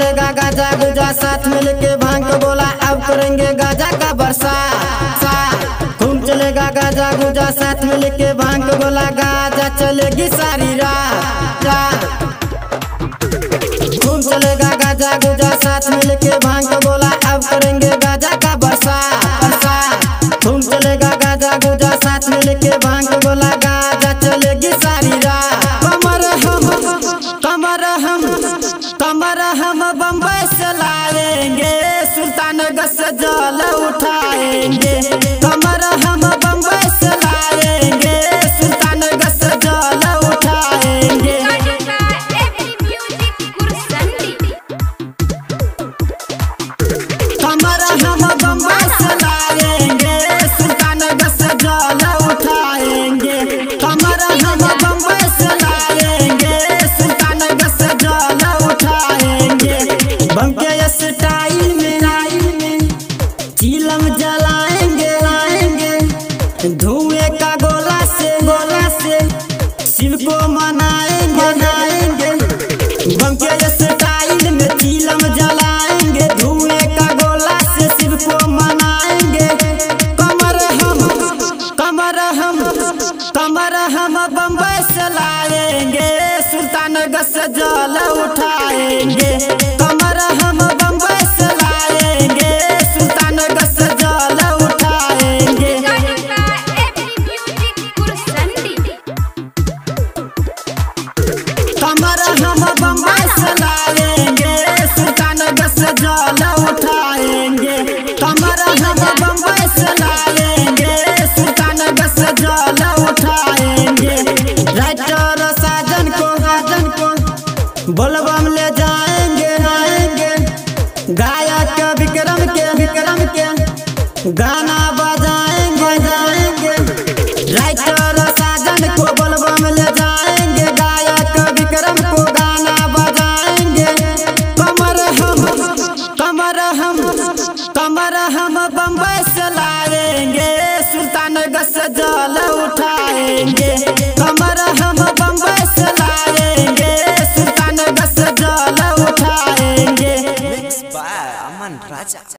चलेगा गाजा गुजा साथ में लेके भांग को बोला अब करेंगे गाजा का बरसात। घूम चलेगा गाजा गुजा साथ में लेके भांग को बोला गाजा चलेगी सारी रात। घूम चलेगा गाजा गुजा साथ में लेके भांग को बोला अब करेंगे गाजा का बरसात। घूम चलेगा गाजा गुजा साथ में लेके भांग को बोला गाजा चलेगी सारी रात। कमर हम बम्बई से लाएंगे, सुल्तानगंज से जल उठाएंगे। कमर हम बम्बई से लाएंगे, सुल्तानगंज से जल उठाएंगे। कमर हम बम्बई से लाएंगे, सुल्तानगंज से जल उठाएंगे। कमर हम बम्बई से लाएंगे, सुल्तानगंज से जल उठाएंगे। बम के स्टाइल में चिलम जलाएंगे, धुएं का गोला से शिव को मनाएंगे। बम के स्टाइल में चिलम जलाएंगे, धुएं का गोला से शिव को मनाएंगे। कमर हम बम्बई से लाएंगे, सुल्तानगंज से जल उठाएंगे। कमर हम बम्बई से लाएंगे, सुल्तानगंज से जल उठाएंगे। कमर हम बम्बई से लाएंगे, सुल्तानगंज से जल उठाएंगे। कमर हम बम्बई से लाएंगे, सुल्तानगंज से जल उठाएंगे। राइटर साजन को बोलबम ले जाएंगे, गायक विक्रम के गाना